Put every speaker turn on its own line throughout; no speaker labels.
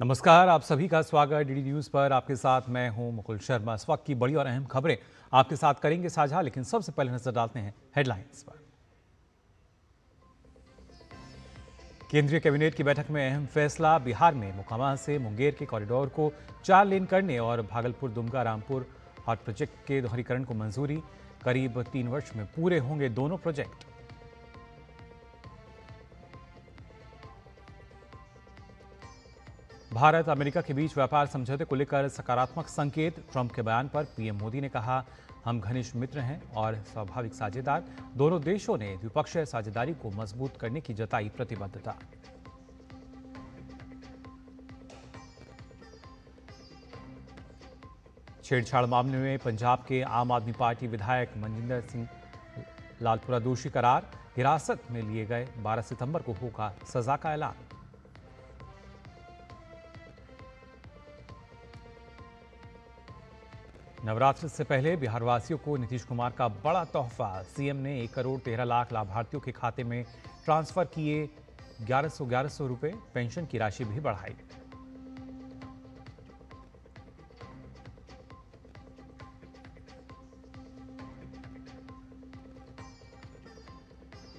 नमस्कार, आप सभी का स्वागत डीडी न्यूज़ पर। आपके साथ मैं हूं मुकुल शर्मा। इस वक्त की बड़ी और अहम खबरें आपके साथ करेंगे साझा, लेकिन सबसे पहले नजर डालते हैं हेडलाइंस पर। केंद्रीय कैबिनेट की बैठक में अहम फैसला। बिहार में मोकामा से मुंगेर के कॉरिडोर को 4 लेन करने और भागलपुर दुमका रामपुर हॉट प्रोजेक्ट के दोहरीकरण को मंजूरी। करीब 3 वर्ष में पूरे होंगे दोनों प्रोजेक्ट। भारत अमेरिका के बीच व्यापार समझौते को लेकर सकारात्मक संकेत। ट्रंप के बयान पर पीएम मोदी ने कहा, हम घनिष्ठ मित्र हैं और स्वाभाविक साझेदार। दोनों देशों ने द्विपक्षीय साझेदारी को मजबूत करने की जताई प्रतिबद्धता। छेड़छाड़ मामले में पंजाब के आम आदमी पार्टी विधायक मनजिंदर सिंह लालपुरा दोषी करार। हिरासत में लिए गए। 12 सितंबर को होगा सजा का ऐलान। नवरात्र से पहले बिहारवासियों को नीतीश कुमार का बड़ा तोहफा। सीएम ने 1 करोड़ 13 लाख लाभार्थियों के खाते में ट्रांसफर किए 1100 रुपए। पेंशन की राशि भी बढ़ाई।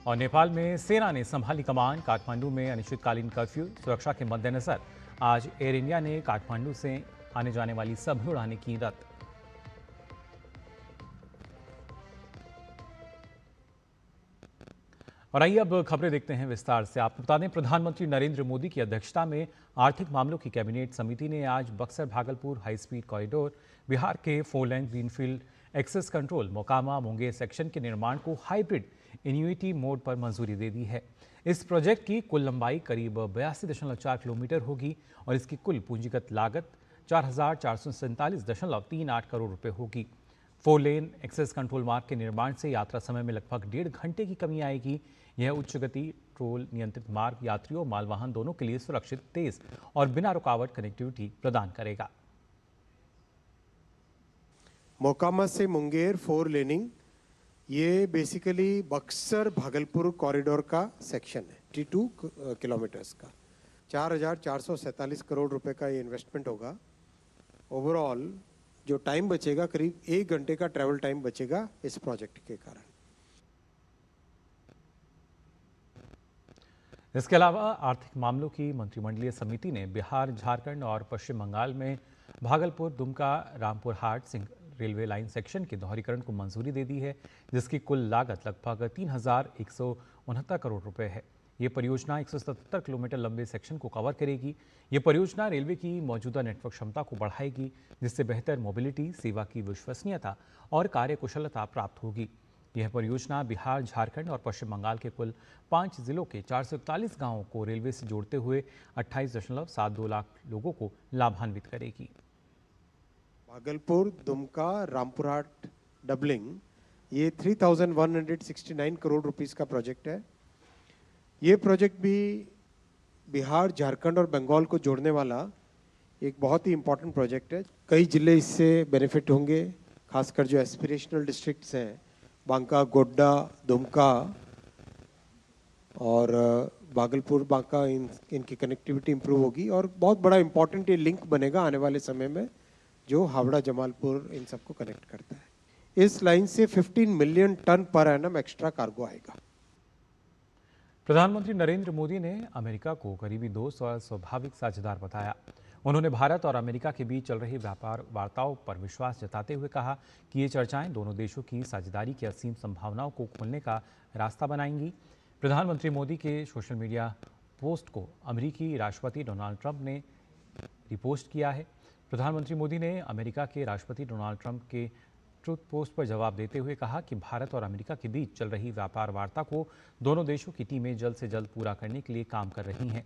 और नेपाल में सेना ने संभाली कमान। काठमांडू में अनिश्चितकालीन कर्फ्यू। सुरक्षा के मद्देनजर आज एयर इंडिया ने काठमांडू से आने जाने वाली सभी उड़ानें की रद्द। और आइए अब खबरें देखते हैं विस्तार से। आपको बता दें, प्रधानमंत्री नरेंद्र मोदी की अध्यक्षता में आर्थिक मामलों की कैबिनेट समिति ने आज Buxar Bhagalpur high speed corridor, Bihar के 4 lane greenfield access control, Mokama Munger section के निर्माण को हाइब्रिड इन्यूटी मोड पर मंजूरी दे दी है। इस प्रोजेक्ट की कुल लंबाई करीब 82.4 किलोमीटर होगी और इसकी कुल पूंजीगत लागत 4,447.38 करोड़ रुपए होगी। 4 लेन एक्सेस कंट्रोल मार्ग के निर्माण से यात्रा समय में लगभग 1.5 घंटे की कमी आएगी। यह उच्च गति टोल नियंत्रित मार्ग यात्रियों और मालवाहन दोनों के लिए सुरक्षित, तेज और बिना रुकावट कनेक्टिविटी प्रदान करेगा।
मोकामा से मुंगेर 4 लेनिंग, ये बेसिकली बक्सर भागलपुर कॉरिडोर का सेक्शन है। 32 किलोमीटर्स का 4,447 करोड़ रुपए का ये इन्वेस्टमेंट होगा। ओवरऑल जो टाइम बचेगा, करीब 1 घंटे का ट्रैवल टाइम बचेगा इस प्रोजेक्ट के कारण।
इसके अलावा आर्थिक मामलों की मंत्रिमंडलीय समिति ने बिहार, झारखंड और पश्चिम बंगाल में भागलपुर दुमका रामपुर हाट सिंह रेलवे लाइन सेक्शन के दोहरीकरण को मंजूरी दे दी है, जिसकी कुल लागत लगभग 3,169 करोड़ रुपए है। ये परियोजना 177 किलोमीटर लंबे सेक्शन को कवर करेगी। ये परियोजना रेलवे की मौजूदा नेटवर्क क्षमता को बढ़ाएगी, जिससे बेहतर मोबिलिटी, सेवा की विश्वसनीयता और कार्यकुशलता प्राप्त होगी। यह परियोजना बिहार, झारखंड और पश्चिम बंगाल के कुल 5 जिलों के 441 गांवों को रेलवे से जोड़ते हुए 28.72 लाख लोगों को लाभान्वित करेगी।
भागलपुर दुमका रामपुर हाट डबलिंग, ये 3,169 करोड़ रुपीस का प्रोजेक्ट है। ये प्रोजेक्ट भी बिहार, झारखंड और बंगाल को जोड़ने वाला एक बहुत ही इंपॉर्टेंट प्रोजेक्ट है। कई जिले इससे बेनिफिट होंगे, खासकर जो एस्पिरेशनल डिस्ट्रिक्ट्स हैं, बांका, गोड्डा, दुमका और भागलपुर, बांका, इनकी कनेक्टिविटी इंप्रूव होगी और बहुत बड़ा इंपॉर्टेंट ये लिंक बनेगा आने वाले समय में, जो हावड़ा, जमालपुर इन सबको कनेक्ट करता है। इस लाइन से 15 मिलियन टन पर एनम एक्स्ट्रा कार्गो आएगा।
प्रधानमंत्री नरेंद्र मोदी ने अमेरिका को करीबी दोस्त और स्वाभाविक साझेदार बताया। उन्होंने भारत और अमेरिका के बीच चल रही व्यापार वार्ताओं पर विश्वास जताते हुए कहा कि ये चर्चाएं दोनों देशों की साझेदारी की असीम संभावनाओं को खोलने का रास्ता बनाएंगी। प्रधानमंत्री मोदी के सोशल मीडिया पोस्ट को अमेरिकी राष्ट्रपति डोनाल्ड ट्रंप ने रिपोस्ट किया है। प्रधानमंत्री मोदी ने अमेरिका के राष्ट्रपति डोनाल्ड ट्रंप के ट्रुथ पोस्ट पर जवाब देते हुए कहा कि भारत और अमेरिका के बीच चल रही व्यापार वार्ता को दोनों देशों की टीमें जल्द से जल्द पूरा करने के लिए काम कर रही हैं।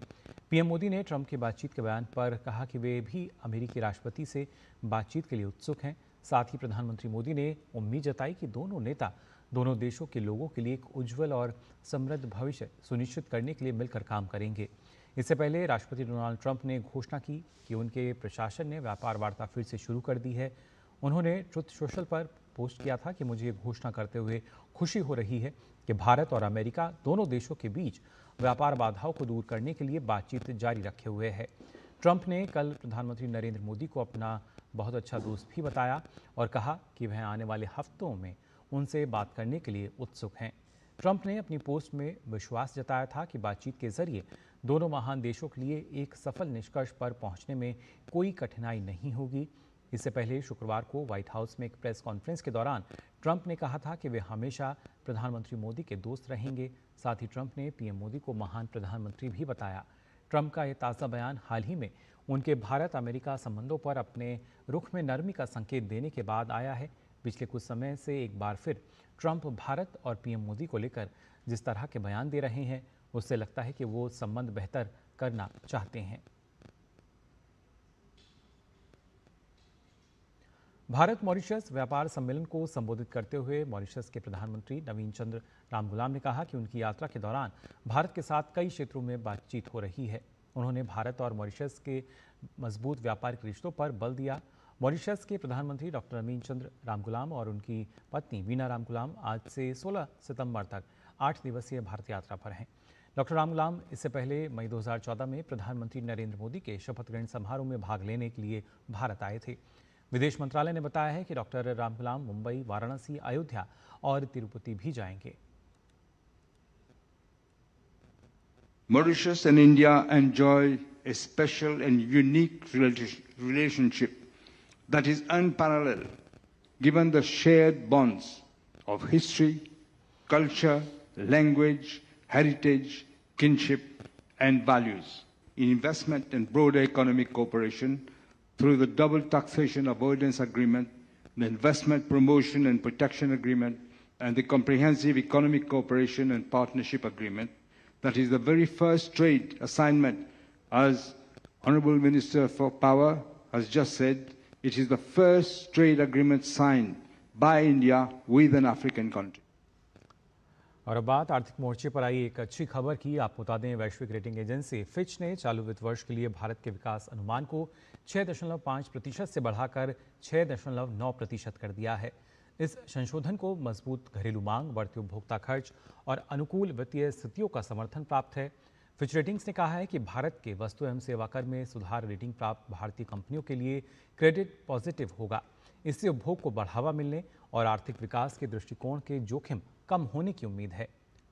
पीएम मोदी ने ट्रंप की बातचीत के बयान पर कहा कि वे भी अमेरिकी राष्ट्रपति से बातचीत के लिए उत्सुक हैं। साथ ही प्रधानमंत्री मोदी ने उम्मीद जताई कि दोनों नेता दोनों देशों के लोगों के लिए एक उज्जवल और समृद्ध भविष्य सुनिश्चित करने के लिए मिलकर काम करेंगे। इससे पहले राष्ट्रपति डोनाल्ड ट्रंप ने घोषणा की कि उनके प्रशासन ने व्यापार वार्ता फिर से शुरू कर दी है। उन्होंने ट्रुथ सोशल पर पोस्ट किया था कि मुझे ये घोषणा करते हुए खुशी हो रही है कि भारत और अमेरिका दोनों देशों के बीच व्यापार बाधाओं को दूर करने के लिए बातचीत जारी रखे हुए है। ट्रंप ने कल प्रधानमंत्री नरेंद्र मोदी को अपना बहुत अच्छा दोस्त भी बताया और कहा कि वह आने वाले हफ्तों में उनसे बात करने के लिए उत्सुक हैं। ट्रंप ने अपनी पोस्ट में विश्वास जताया था कि बातचीत के जरिए दोनों महान देशों के लिए एक सफल निष्कर्ष पर पहुंचने में कोई कठिनाई नहीं होगी। इससे पहले शुक्रवार को व्हाइट हाउस में एक प्रेस कॉन्फ्रेंस के दौरान ट्रंप ने कहा था कि वे हमेशा प्रधानमंत्री मोदी के दोस्त रहेंगे। साथ ही ट्रंप ने पीएम मोदी को महान प्रधानमंत्री भी बताया। ट्रंप का यह ताज़ा बयान हाल ही में उनके भारत अमेरिका संबंधों पर अपने रुख में नरमी का संकेत देने के बाद आया है। पिछले कुछ समय से एक बार फिर ट्रंप भारत और पीएम मोदी को लेकर जिस तरह के बयान दे रहे हैं, उससे लगता है कि वो संबंध बेहतर करना चाहते हैं। भारत मॉरिशस व्यापार सम्मेलन को संबोधित करते हुए मॉरिशस के प्रधानमंत्री नवीन चंद्र रामगुलाम ने कहा कि उनकी यात्रा के दौरान भारत के साथ कई क्षेत्रों में बातचीत हो रही है। उन्होंने भारत और मॉरिशस के मजबूत व्यापारिक रिश्तों पर बल दिया। मॉरिशस के प्रधानमंत्री डॉक्टर नवीन चंद्र रामगुलाम और उनकी पत्नी वीना रामगुलाम आज से 16 सितंबर तक 8 दिवसीय भारत यात्रा पर हैं। डॉक्टर रामगुलाम इससे पहले मई 2014 में प्रधानमंत्री नरेंद्र मोदी के शपथ ग्रहण समारोह में भाग लेने के लिए भारत आए थे। विदेश मंत्रालय ने बताया है कि डॉक्टर रामगुलाम मुंबई, वाराणसी, अयोध्या और तिरुपति भी जाएंगे।
Mauritius and India enjoy a special and unique relationship that is unparalleled, given the shared bonds of history, culture, language, heritage, kinship, and values in investment and broader economic cooperation through the double taxation avoidance agreement, the investment promotion and protection agreement, and the comprehensive economic cooperation and partnership agreement. That is the very first trade assignment. As Honorable Minister for Power has just said, it is the first trade agreement signed by India with an African country.
और अब बात आर्थिक मोर्चे पर आई एक अच्छी खबर की। आपको बता दें, वैश्विक रेटिंग एजेंसी फिच ने चालू वित्त वर्ष के लिए भारत के विकास अनुमान को 6.5% से बढ़ाकर 6.9% कर दिया है। इस संशोधन को मजबूत घरेलू मांग, बढ़ते उपभोक्ता खर्च और अनुकूल वित्तीय स्थितियों का समर्थन प्राप्त है। फिच रेटिंग्स ने कहा है कि भारत के वस्तु एवं सेवा कर में सुधार रेटिंग प्राप्त भारतीय कंपनियों के लिए क्रेडिट पॉजिटिव होगा। इससे उपभोग को बढ़ावा मिलने और आर्थिक विकास के दृष्टिकोण के जोखिम कम होने की उम्मीद है।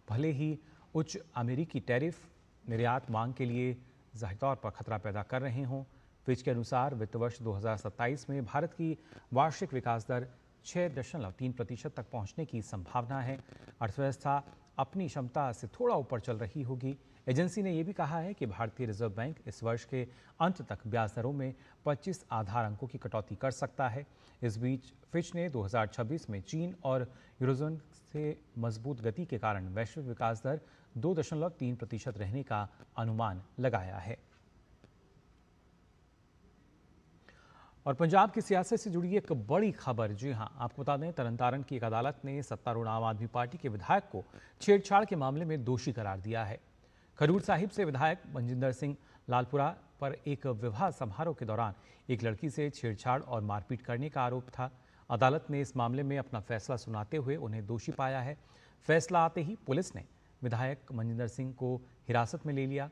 भले ही उच्च अमेरिकी टैरिफ निर्यात मांग के लिए ज़ाहिर तौर पर खतरा पैदा कर रहे हों। फिच के अनुसार वित्त वर्ष 2027 में भारत की वार्षिक विकास दर 6.3% तक पहुंचने की संभावना है। अर्थव्यवस्था अपनी क्षमता से थोड़ा ऊपर चल रही होगी। एजेंसी ने यह भी कहा है कि भारतीय रिजर्व बैंक इस वर्ष के अंत तक ब्याज दरों में 25 आधार अंकों की कटौती कर सकता है। इस बीच फिच ने 2026 में चीन और यूरोजोन से मजबूत गति के कारण वैश्विक विकास दर 2.3% रहने का अनुमान लगाया है। और पंजाब की सियासत से जुड़ी एक बड़ी खबर, जी हां, आपको बता दें, तरनतारन की एक अदालत ने सत्तारूढ़ आम आदमी पार्टी के विधायक को छेड़छाड़ के मामले में दोषी करार दिया है। खडूर साहिब से विधायक मनजिंदर सिंह लालपुरा पर एक विवाह समारोह के दौरान एक लड़की से छेड़छाड़ और मारपीट करने का आरोप था। अदालत ने इस मामले में अपना फैसला सुनाते हुए उन्हें दोषी पाया है। फैसला आते ही पुलिस ने विधायक मनजिंदर सिंह को हिरासत में ले लिया।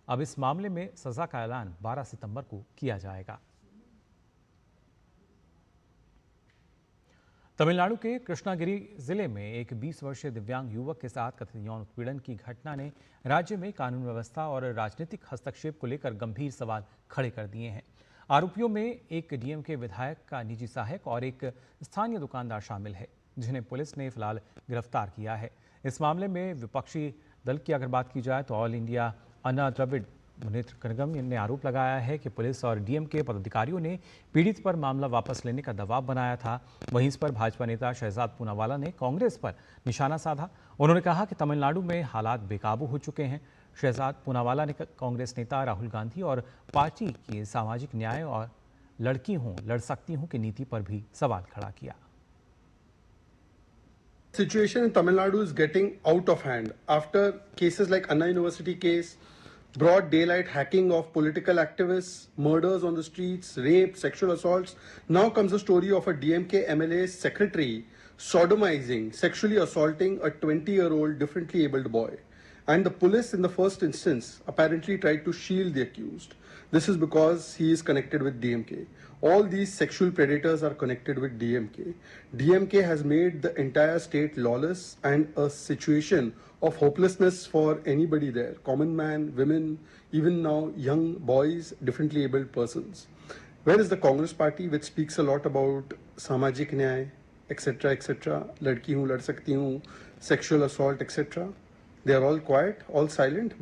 अब इस मामले में सजा का ऐलान 12 सितंबर को किया जाएगा। तमिलनाडु के कृष्णागिरी जिले में एक 20 वर्षीय दिव्यांग युवक के साथ कथित यौन उत्पीड़न की घटना ने राज्य में कानून व्यवस्था और राजनीतिक हस्तक्षेप को लेकर गंभीर सवाल खड़े कर दिए हैं। आरोपियों में एक डीएमके विधायक का निजी सहायक और एक स्थानीय दुकानदार शामिल है, जिन्हें पुलिस ने फिलहाल गिरफ्तार किया है। इस मामले में विपक्षी दल की अगर बात की जाए तो ऑल इंडिया अन्ना द्रविड़ मुनेत्र कनगम ने आरोप लगाया है कि पुलिस और डीएमके पदाधिकारियों ने पीड़ित पर मामला वापस लेने का दबाव बनाया था। वहीं इस पर भाजपा नेता शहजाद पूनावाला ने कांग्रेस पर निशाना साधा। उन्होंने कहा कि तमिलनाडु में हालात बेकाबू हो चुके हैं। शहजाद पूनावाला ने कांग्रेस नेता राहुल गांधी और पार्टी की सामाजिक न्याय और लड़की हूं लड़ सकती हूं की नीति पर भी सवाल खड़ा किया।
Situation in Tamil Nadu is getting out of hand after cases like Anna University case, broad daylight hacking of political activists, murders on the streets, rape, sexual assaults. Now comes the story of a DMK MLA's secretary sodomizing, sexually assaulting a 20-year-old differently abled boy. And the police, in the first instance, apparently tried to shield the accused. This is because he is connected with DMK. All these sexual predators are connected with DMK. DMK has made the entire state lawless and a situation of hopelessness for anybody there. Common man, women, even now young boys, differently abled persons. Where is the Congress party, which speaks a lot about samajik nyay, etc., etc., ladki hu, lad sakti hu, sexual assault, etc.? They are all quiet, all silent.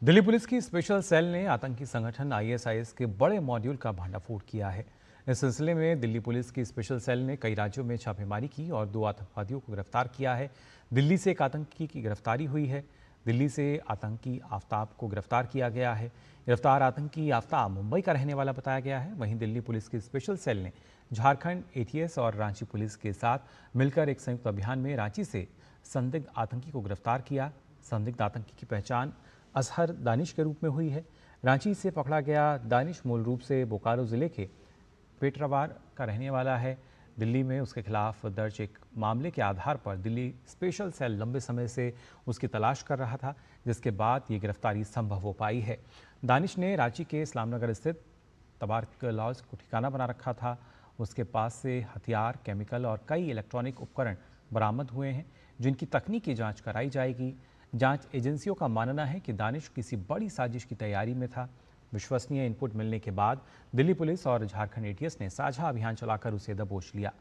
Delhi police की special cell ने आतंकी संगठन ISIS के बड़े module का भांडाफोड़ किया है। इस सिलसिले में दिल्ली पुलिस की स्पेशल सेल ने कई राज्यों में छापेमारी की और 2 आतंकवादियों को गिरफ्तार किया है। दिल्ली से एक आतंकी की गिरफ्तारी हुई है। दिल्ली से आतंकी आफ्ताब को गिरफ्तार किया गया है। गिरफ्तार आतंकी आफ्ताब मुंबई का रहने वाला बताया गया है। वहीं दिल्ली पुलिस की स्पेशल सेल ने झारखंड एटीएस और रांची पुलिस के साथ मिलकर एक संयुक्त अभियान में रांची से संदिग्ध आतंकी को गिरफ्तार किया। संदिग्ध आतंकी की पहचान असहर दानिश के रूप में हुई है। रांची से पकड़ा गया दानिश मूल रूप से बोकारो जिले के पेटरावार का रहने वाला है। दिल्ली में उसके खिलाफ दर्ज एक मामले के आधार पर दिल्ली स्पेशल सेल लंबे समय से उसकी तलाश कर रहा था, जिसके बाद ये गिरफ्तारी संभव हो पाई है। दानिश ने रांची के इस्लामनगर स्थित तबारक लॉज को ठिकाना बना रखा था। उसके पास से हथियार, केमिकल और कई इलेक्ट्रॉनिक उपकरण बरामद हुए हैं, जिनकी तकनीकी जांच कराई जाएगी। जांच एजेंसियों का मानना है कि दानिश किसी बड़ी साजिश की तैयारी में था। विश्वसनीय इनपुट मिलने के बाद दिल्ली पुलिस और झारखंड एटीएस ने साझा अभियान चलाकर उसे दबोच लिया।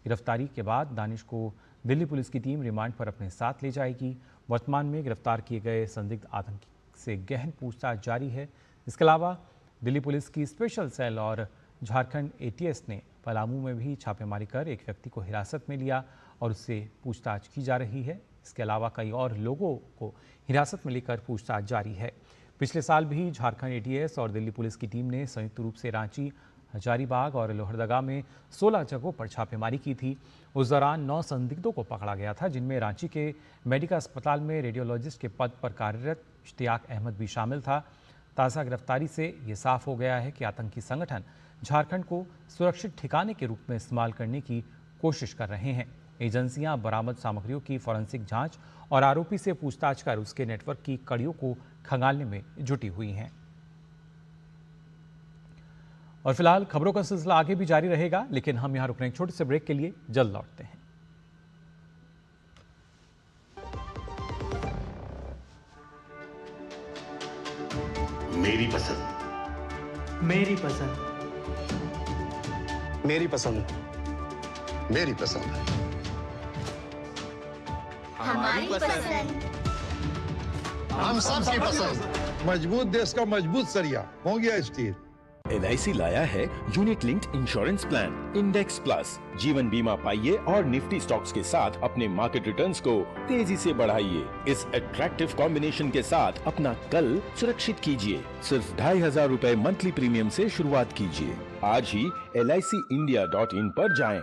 गिरफ्तारी के बाद दानिश को दिल्ली पुलिस की टीम रिमांड पर अपने साथ ले जाएगी। वर्तमान में गिरफ्तार किए गए संदिग्ध आतंकी से गहन पूछताछ जारी है। इसके अलावा दिल्ली पुलिस की स्पेशल सेल और झारखंड एटीएस ने पलामू में भी छापेमारी कर एक व्यक्ति को हिरासत में लिया और उससे पूछताछ की जा रही है। इसके अलावा कई और लोगों को हिरासत में लेकर पूछताछ जारी है। पिछले साल भी झारखंड एटीएस और दिल्ली पुलिस की टीम ने संयुक्त रूप से रांची, हजारीबाग और लोहरदगा में 16 जगहों पर छापेमारी की थी। उस दौरान 9 संदिग्धों को पकड़ा गया था, जिनमें रांची के मेडिका अस्पताल में रेडियोलॉजिस्ट के पद पर कार्यरत इश्तियाक अहमद भी शामिल था। ताज़ा गिरफ्तारी से ये साफ हो गया है कि आतंकी संगठन झारखंड को सुरक्षित ठिकाने के रूप में इस्तेमाल करने की कोशिश कर रहे हैं। एजेंसियां बरामद सामग्रियों की फॉरेंसिक जांच और आरोपी से पूछताछ कर उसके नेटवर्क की कड़ियों को खंगालने में जुटी हुई हैं। और फिलहाल खबरों का सिलसिला आगे भी जारी रहेगा, लेकिन हम यहां रुक रहे हैं छोटे से ब्रेक के लिए। जल्द लौटते हैं।
मेरी पसंद,
मेरी पसंद,
मेरी पसंद, मेरी पसंद,
हमारी पसंद,
हम सबकी पसंद।
मजबूत देश का मजबूत सरिया हो गया स्टील।
LIC लाया है unit linked insurance plan index plus. जीवन बीमा पाइए और निफ्टी स्टॉक्स के साथ अपने मार्केट रिटर्न्स को तेजी से बढ़ाइए। इस अट्रैक्टिव कॉम्बिनेशन के साथ अपना कल सुरक्षित कीजिए। सिर्फ 2500 रुपए मंथली प्रीमियम से शुरुआत कीजिए। आज ही LICindia.in पर जाएं।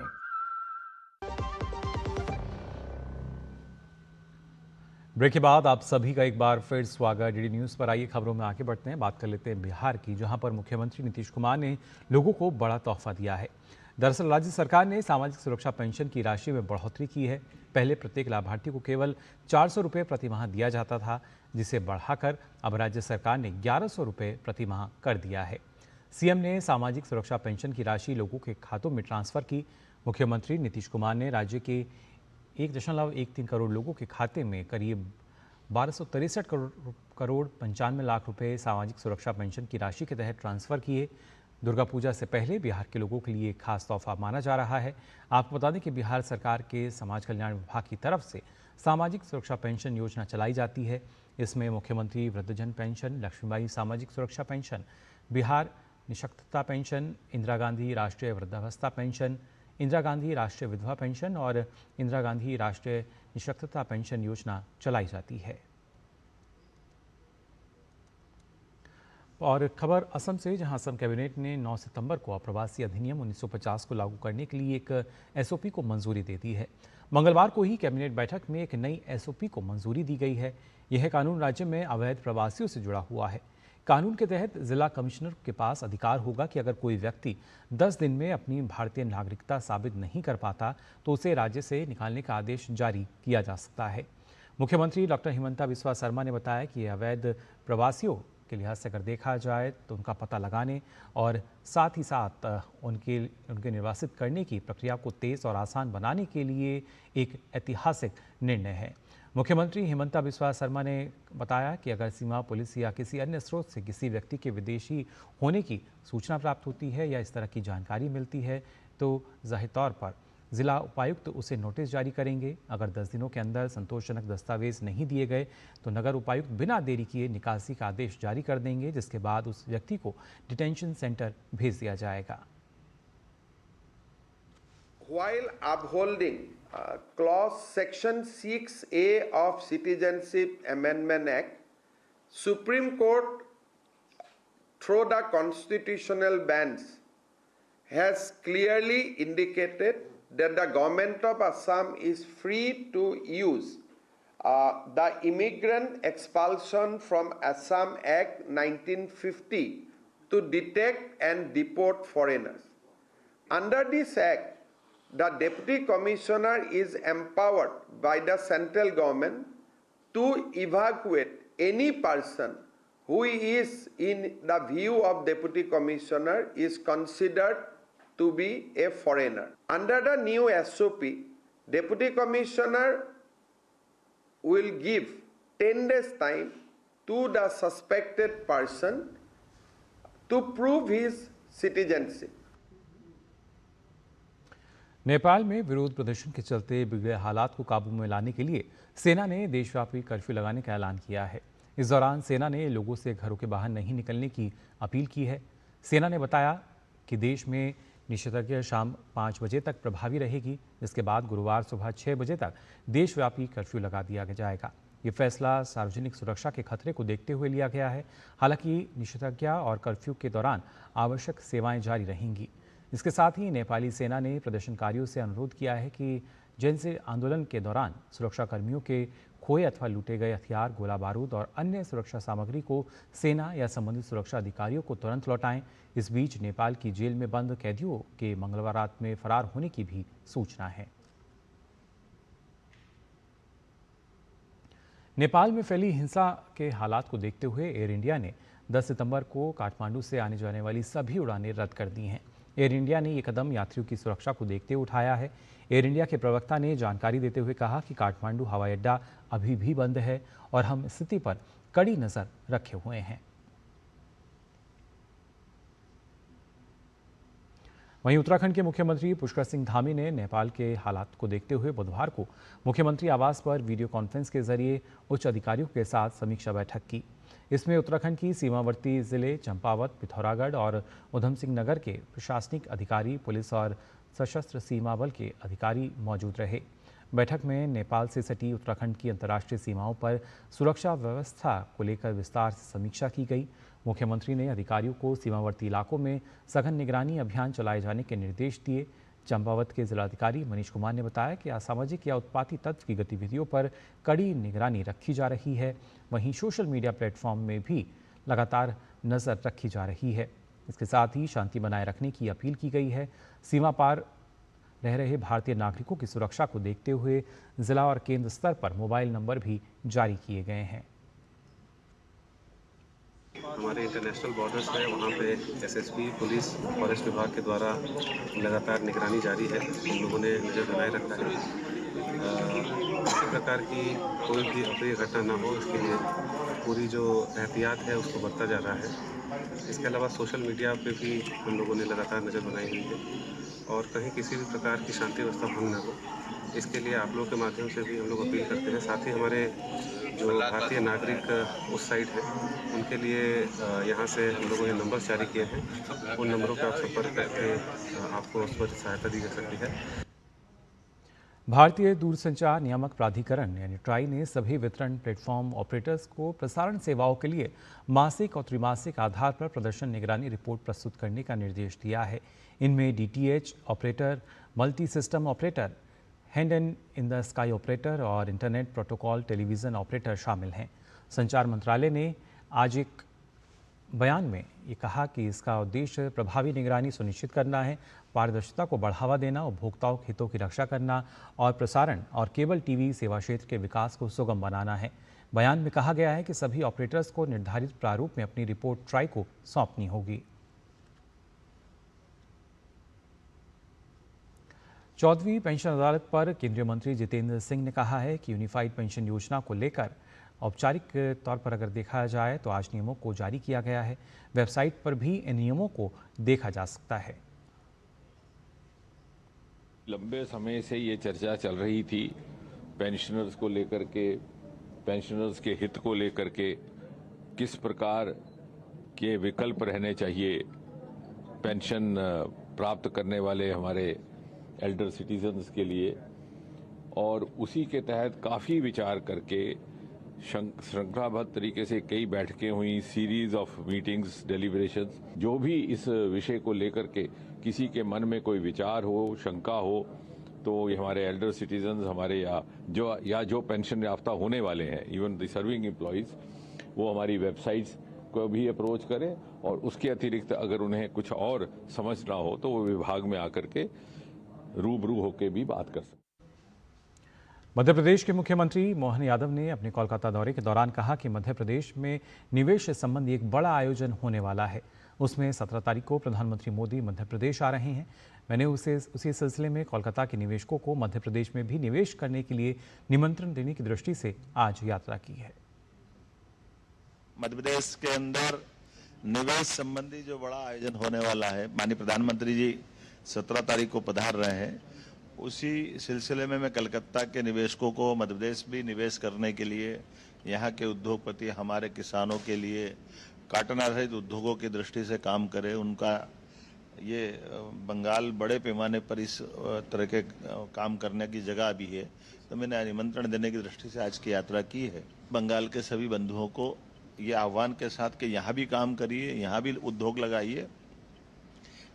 ब्रेक के बाद आप सभी का एक बार फिर स्वागत। डीडी न्यूज़ पर आइए खबरों में आगे बढ़ते हैं। बात कर लेते हैं बिहार की, जहां पर मुख्यमंत्री नीतीश कुमार ने लोगों को बड़ा तोहफा दिया है। दरअसल राज्य सरकार ने सामाजिक सुरक्षा पेंशन की राशि में बढ़ोतरी की है। पहले प्रत्येक लाभार्थी को केवल 400 रुपये प्रति माह दिया जाता था, जिसे बढ़ाकर अब राज्य सरकार ने 1100 रुपये प्रति माह कर दिया है। सीएम ने सामाजिक सुरक्षा पेंशन की राशि लोगों के खातों में ट्रांसफर की। मुख्यमंत्री नीतीश कुमार ने राज्य के 1.13 करोड़ लोगों के खाते में करीब 1263 करोड़ 95 लाख रुपए सामाजिक सुरक्षा पेंशन की राशि के तहत ट्रांसफर किए। दुर्गा पूजा से पहले बिहार के लोगों के लिए खास तोहफा माना जा रहा है। आपको बता दें कि बिहार सरकार के समाज कल्याण विभाग की तरफ से सामाजिक सुरक्षा पेंशन योजना चलाई जाती है। इसमें मुख्यमंत्री वृद्धजन पेंशन, लक्ष्मीबाई सामाजिक सुरक्षा पेंशन, बिहार निशक्तता पेंशन, इंदिरा गांधी राष्ट्रीय वृद्धावस्था पेंशन, इंदिरा गांधी राष्ट्रीय विधवा पेंशन और इंदिरा गांधी राष्ट्रीय निशक्तता पेंशन योजना चलाई जाती है। और खबर असम से, जहां असम कैबिनेट ने 9 सितंबर को अप्रवासी अधिनियम 1950 को लागू करने के लिए एक एसओपी को मंजूरी दे दी है। मंगलवार को ही कैबिनेट बैठक में एक नई एसओपी को मंजूरी दी गई है। यह कानून राज्य में अवैध प्रवासियों से जुड़ा हुआ है। कानून के तहत जिला कमिश्नर के पास अधिकार होगा कि अगर कोई व्यक्ति 10 दिन में अपनी भारतीय नागरिकता साबित नहीं कर पाता तो उसे राज्य से निकालने का आदेश जारी किया जा सकता है। मुख्यमंत्री डॉक्टर हिमंता बिस्वा शर्मा ने बताया कि अवैध प्रवासियों के लिहाज से अगर देखा जाए तो उनका पता लगाने और साथ ही साथ उनके निर्वासित करने की प्रक्रिया को तेज और आसान बनाने के लिए एक ऐतिहासिक निर्णय है। मुख्यमंत्री हिमंता बिस्वा शर्मा ने बताया कि अगर सीमा पुलिस या किसी अन्य स्रोत से किसी व्यक्ति के विदेशी होने की सूचना प्राप्त होती है या इस तरह की जानकारी मिलती है तो जाहिर तौर पर जिला उपायुक्त उसे नोटिस जारी करेंगे। अगर 10 दिनों के अंदर संतोषजनक दस्तावेज नहीं दिए गए तो नगर उपायुक्त बिना देरी किए निकासी का आदेश जारी कर देंगे, जिसके बाद उस व्यक्ति को डिटेंशन सेंटर भेज दिया जाएगा।
While upholding clause section 6A of Citizenship Amendment Act, Supreme Court through the constitutional bench has clearly indicated that the government of Assam is free to use the Immigrant Expulsion from Assam Act 1950 to detect and deport foreigners. Under this act, the Deputy Commissioner is empowered by the central government to evacuate any person who is, in the view of Deputy Commissioner, is considered to be a foreigner. Under the new SOP, Deputy Commissioner will give 10 days time to the suspected person to prove his citizenship.
Nepal में विरोध प्रदर्शन के चलते बिगड़े हालात को काबू में लाने के लिए सेना ने देशव्यापी कर्फ्यू लगाने का ऐलान किया है। इस दौरान सेना ने लोगों से घरों के बाहर नहीं निकलने की अपील की है। सेना ने बताया कि देश में निषेधाज्ञा शाम 5 बजे तक प्रभावी रहेगी, जिसके बाद गुरुवार सुबह 6 बजे तक देशव्यापी कर्फ्यू लगा दिया जाएगा। ये फैसला सार्वजनिक सुरक्षा के खतरे को देखते हुए लिया गया है। हालांकि निषेधाज्ञा और कर्फ्यू के दौरान आवश्यक सेवाएं जारी रहेंगी। इसके साथ ही नेपाली सेना ने प्रदर्शनकारियों से अनुरोध किया है कि जिनसे आंदोलन के दौरान सुरक्षा कर्मियों के खोए अथवा लूटे गए हथियार, गोला बारूद और अन्य सुरक्षा सामग्री को सेना या संबंधित सुरक्षा अधिकारियों को तुरंत लौटाएं। इस बीच नेपाल की जेल में बंद कैदियों के मंगलवार रात में फरार होने की भी सूचना है। नेपाल में फैली हिंसा के हालात को देखते हुए एयर इंडिया ने 10 सितंबर को काठमांडू से आने जाने वाली सभी उड़ानें रद्द कर दी हैं। एयर इंडिया ने ये कदम यात्रियों की सुरक्षा को देखते हुए उठाया है। एयर इंडिया के प्रवक्ता ने जानकारी देते हुए कहा कि काठमांडू हवाई अड्डा अभी भी बंद है और हम स्थिति पर कड़ी नजर रखे हुए हैं। वहीं उत्तराखंड के मुख्यमंत्री पुष्कर सिंह धामी ने नेपाल के हालात को देखते हुए बुधवार को मुख्यमंत्री आवास पर वीडियो कॉन्फ्रेंस के जरिए उच्च अधिकारियों के साथ समीक्षा बैठक की। इसमें उत्तराखंड की सीमावर्ती जिले चंपावत, पिथौरागढ़ और उधम सिंह नगर के प्रशासनिक अधिकारी, पुलिस और सशस्त्र सीमा बल के अधिकारी मौजूद रहे। बैठक में नेपाल से सटी उत्तराखंड की अंतर्राष्ट्रीय सीमाओं पर सुरक्षा व्यवस्था को लेकर विस्तार से समीक्षा की गई। मुख्यमंत्री ने अधिकारियों को सीमावर्ती इलाकों में सघन निगरानी अभियान चलाए जाने के निर्देश दिए। चंपावत के जिलाधिकारी मनीष कुमार ने बताया कि असामाजिक या उत्पाती तत्व की गतिविधियों पर कड़ी निगरानी रखी जा रही है। वहीं सोशल मीडिया प्लेटफॉर्म में भी लगातार नज़र रखी जा रही है। इसके साथ ही शांति बनाए रखने की अपील की गई है। सीमा पार रह रहे भारतीय नागरिकों की सुरक्षा को देखते हुए जिला और केंद्र स्तर पर मोबाइल नंबर भी जारी किए गए हैं।
हमारे इंटरनेशनल बॉर्डर्स है, वहाँ पे एसएसबी, पुलिस, फॉरेस्ट विभाग के द्वारा लगातार निगरानी जारी है। हम लोगों ने नज़र बनाए रखा है किसी प्रकार की कोई भी अप्रिय घटना ना हो, इसके लिए पूरी जो एहतियात है उसको बरता जा रहा है। इसके अलावा सोशल मीडिया पे भी हम लोगों ने लगातार नज़र बनाई हुई है और कहीं किसी भी प्रकार की शांति व्यवस्था भंग ना हो, इसके लिए आप लोगों के माध्यम से भी हम लोग अपील करते हैं। साथ ही हमारे जो भारतीय नागरिक उस साइड है उनके लिए यहाँ से हम लोगों ने नंबर जारी किए हैं। उन नंबरों पर आप संपर्क करके आपको उस पर सहायता दी जा सकती है।
भारतीय दूरसंचार नियामक प्राधिकरण यानी ट्राई ने सभी वितरण प्लेटफॉर्म ऑपरेटर्स को प्रसारण सेवाओं के लिए मासिक और त्रैमासिक आधार पर प्रदर्शन निगरानी रिपोर्ट प्रस्तुत करने का निर्देश दिया है। इनमें DTH operator, multi system operator, hand and in the sky operator और इंटरनेट प्रोटोकॉल टेलीविज़न ऑपरेटर शामिल हैं। संचार मंत्रालय ने आज एक बयान में ये कहा कि इसका उद्देश्य प्रभावी निगरानी सुनिश्चित करना है, पारदर्शिता को बढ़ावा देना, उपभोक्ताओं के हितों की रक्षा करना और प्रसारण और केबल टीवी सेवा क्षेत्र के विकास को सुगम बनाना है। बयान में कहा गया है कि सभी ऑपरेटर्स को निर्धारित प्रारूप में अपनी रिपोर्ट ट्राई को सौंपनी होगी। 14वीं पेंशन अदालत पर केंद्रीय मंत्री जितेंद्र सिंह ने कहा है कि यूनिफाइड पेंशन योजना को लेकर औपचारिक तौर पर अगर देखा जाए तो आज नियमों को जारी किया गया है। वेबसाइट पर भी इन नियमों को देखा जा सकता है।
लंबे समय से ये चर्चा चल रही थी पेंशनर्स को लेकर के, पेंशनर्स के हित को लेकर के, किस प्रकार के विकल्प रहने चाहिए पेंशन प्राप्त करने वाले हमारे एल्डर सिटीजन्स के लिए, और उसी के तहत काफ़ी विचार करके श्रृंखलाबद्ध तरीके से कई बैठकें हुई, सीरीज ऑफ मीटिंग्स, डेलिब्रेशंस। जो भी इस विषय को लेकर के किसी के मन में कोई विचार हो, शंका हो, तो ये हमारे एल्डर सिटीजन्स, हमारे जो पेंशन याफ्ता होने वाले हैं, इवन द सर्विंग एम्प्लॉइज, वो हमारी वेबसाइट्स को भी अप्रोच करें, और उसके अतिरिक्त अगर उन्हें कुछ और समझना हो तो वो विभाग में आकर के रूबरू होकर भी बात कर सकते।
मध्य प्रदेश के मुख्यमंत्री मोहन यादव ने अपने कोलकाता दौरे के दौरान कहा कि मध्य प्रदेश में निवेश संबंधी एक बड़ा आयोजन होने वाला है। उसमें 17 तारीख को प्रधानमंत्री मोदी मध्य प्रदेश आ रहे हैं। मैंने उसी सिलसिले में कोलकाता के निवेशकों को मध्य प्रदेश में भी निवेश करने के लिए निमंत्रण देने की दृष्टि से आज यात्रा की है।
मध्य प्रदेश के अंदर निवेश संबंधी जो बड़ा आयोजन होने वाला है, माननीय प्रधानमंत्री जी 17 तारीख को पधार रहे हैं, उसी सिलसिले में मैं कलकत्ता के निवेशकों को मध्य प्रदेश भी निवेश करने के लिए, यहाँ के उद्योगपति हमारे किसानों के लिए काटन आधारित उद्योगों की दृष्टि से काम करें, उनका ये बंगाल बड़े पैमाने पर इस तरह के काम करने की जगह भी है, तो मैंने निमंत्रण देने की दृष्टि से आज की यात्रा की है। बंगाल के सभी बंधुओं को ये आह्वान के साथ कि यहाँ भी काम करिए, यहाँ भी उद्योग लगाइए,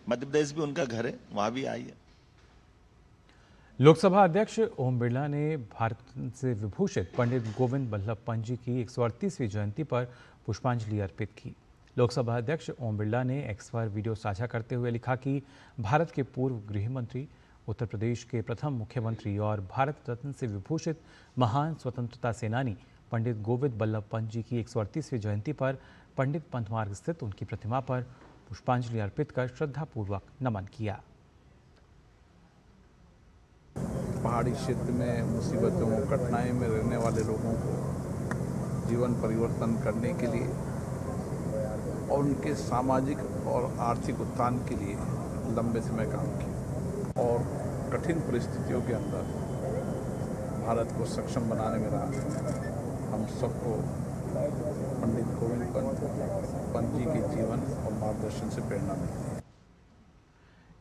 मध्य प्रदेश भी उनका घर है, वहाँ भी आइए।
लोकसभा अध्यक्ष ओम बिरला ने भारत से विभूषित पंडित गोविंद बल्लभ पंत जी की 138वीं जयंती पर पुष्पांजलि अर्पित की। लोकसभा अध्यक्ष ओम बिरला ने एक्स पर वीडियो साझा करते हुए लिखा कि भारत के पूर्व गृह मंत्री, उत्तर प्रदेश के प्रथम मुख्यमंत्री और भारत रत्न से विभूषित महान स्वतंत्रता सेनानी पंडित गोविंद बल्लभ पंत जी की 138वीं जयंती पर पंडित पंत मार्ग स्थित उनकी प्रतिमा पर पुष्पांजलि अर्पित कर श्रद्धापूर्वक नमन किया।
पहाड़ी क्षेत्र में मुसीबतों, कठिनाई में रहने वाले लोगों को जीवन परिवर्तन करने के लिए और उनके सामाजिक और आर्थिक उत्थान के लिए लंबे समय काम किया और कठिन परिस्थितियों के अंदर भारत को सक्षम बनाने में रहा। हम सबको पंडित गोविंद पंत जी के जीवन और मार्गदर्शन से प्रेरणा मिलती है।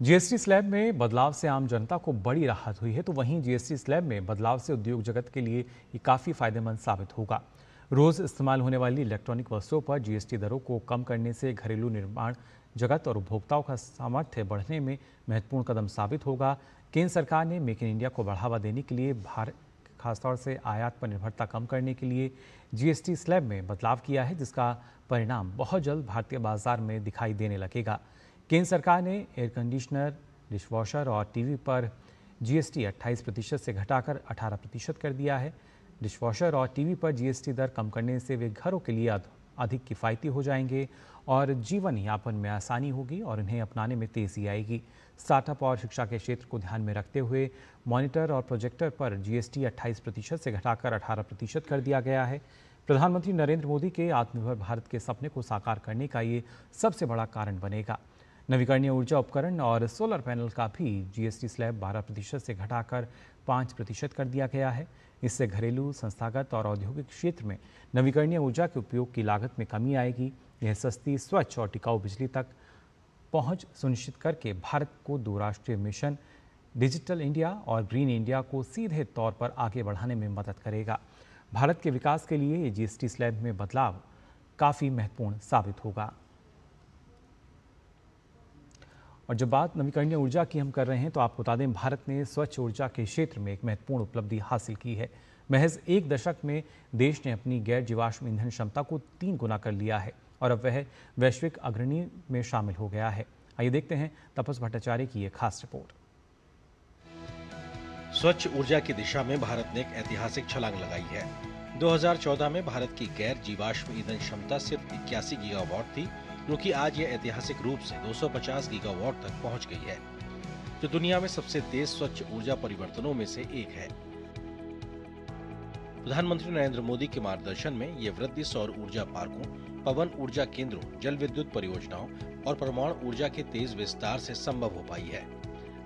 जीएसटी स्लैब में बदलाव से आम जनता को बड़ी राहत हुई है, तो वहीं जीएसटी स्लैब में बदलाव से उद्योग जगत के लिए ये काफ़ी फायदेमंद साबित होगा। रोज़ इस्तेमाल होने वाली इलेक्ट्रॉनिक वस्तुओं पर जीएसटी दरों को कम करने से घरेलू निर्माण जगत और उपभोक्ताओं का सामर्थ्य बढ़ने में महत्वपूर्ण कदम साबित होगा। केंद्र सरकार ने मेक इन इंडिया को बढ़ावा देने के लिए खासतौर से आयात पर निर्भरता कम करने के लिए जीएसटी स्लैब में बदलाव किया है, जिसका परिणाम बहुत जल्द भारतीय बाजार में दिखाई देने लगेगा। केंद्र सरकार ने एयर कंडीशनर, डिशवॉशर और टीवी पर जीएसटी 28% से घटाकर 18% कर दिया है। डिशवॉशर और टीवी पर जीएसटी दर कम करने से वे घरों के लिए अधिक किफ़ायती हो जाएंगे और जीवन यापन में आसानी होगी और इन्हें अपनाने में तेज़ी आएगी। स्टार्टअप और शिक्षा के क्षेत्र को ध्यान में रखते हुए मॉनिटर और प्रोजेक्टर पर जीएसटी 28% से घटाकर 18% कर दिया गया है। प्रधानमंत्री नरेंद्र मोदी के आत्मनिर्भर भारत के सपने को साकार करने का ये सबसे बड़ा कारण बनेगा। नवीकरणीय ऊर्जा उपकरण और सोलर पैनल का भी जीएसटी स्लैब 12% से घटाकर 5% कर दिया गया है। इससे घरेलू, संस्थागत और औद्योगिक क्षेत्र में नवीकरणीय ऊर्जा के उपयोग की लागत में कमी आएगी। यह सस्ती, स्वच्छ और टिकाऊ बिजली तक पहुंच सुनिश्चित करके भारत को दो राष्ट्रीय मिशन डिजिटल इंडिया और ग्रीन इंडिया को सीधे तौर पर आगे बढ़ाने में मदद करेगा। भारत के विकास के लिए ये जीएसटी स्लैब में बदलाव काफ़ी महत्वपूर्ण साबित होगा। और जब बात नवीकरणीय ऊर्जा की हम कर रहे हैं तो आपको बता दें, भारत ने स्वच्छ ऊर्जा के क्षेत्र में एक महत्वपूर्ण उपलब्धि हासिल की है। महज एक दशक में देश ने अपनी गैर जीवाश्म ईंधन क्षमता को 3 गुना कर लिया है और अब वह वैश्विक अग्रणी में शामिल हो गया है। आइए देखते हैं तपस भट्टाचार्य की एक खास रिपोर्ट।
स्वच्छ ऊर्जा की दिशा में भारत ने एक ऐतिहासिक छलांग लगाई है। 2014 में भारत की गैर जीवाश्म ईंधन क्षमता सिर्फ 81 गीगावाट थी, जो कि आज यह ऐतिहासिक रूप से 250 गीगावाट तक पहुंच गई है, जो दुनिया में सबसे तेज स्वच्छ ऊर्जा परिवर्तनों में से एक है। प्रधानमंत्री नरेंद्र मोदी के मार्गदर्शन में ये वृद्धि सौर ऊर्जा पार्कों, पवन ऊर्जा केंद्रों, जल विद्युत परियोजनाओं और परमाणु ऊर्जा के तेज विस्तार से संभव हो पाई है।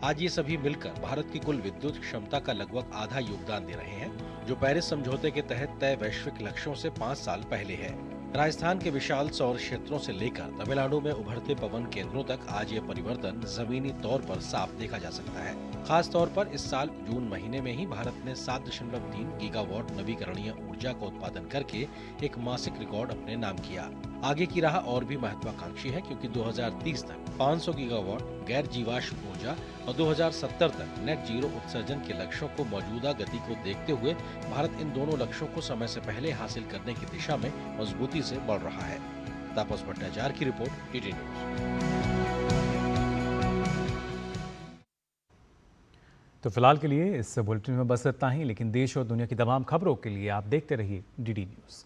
आज ये सभी मिलकर भारत की कुल विद्युत क्षमता का लगभग आधा योगदान दे रहे हैं, जो पेरिस समझौते के तहत तय वैश्विक लक्ष्यों से 5 साल पहले है। राजस्थान के विशाल सौर क्षेत्रों से लेकर तमिलनाडु में उभरते पवन केंद्रों तक आज ये परिवर्तन जमीनी तौर पर साफ देखा जा सकता है। खास तौर पर इस साल जून महीने में ही भारत ने 7.3 गीगावाट नवीकरणीय ऊर्जा का उत्पादन करके एक मासिक रिकॉर्ड अपने नाम किया। आगे की राह और भी महत्वाकांक्षी है, क्योंकि 2030 तक 500 गीगावाट गैर जीवाश्म ऊर्जा और 2070 तक नेट जीरो उत्सर्जन के लक्ष्यों को मौजूदा गति को देखते हुए भारत इन दोनों लक्ष्यों को समय से पहले हासिल करने की दिशा में मजबूती से बढ़ रहा है। तापस भट्टाचार्य की रिपोर्ट, डीडी न्यूज।
तो फिलहाल के लिए इस बुलेटिन में बस इतना ही, लेकिन देश और दुनिया की तमाम खबरों के लिए आप देखते रहिए डीडी न्यूज।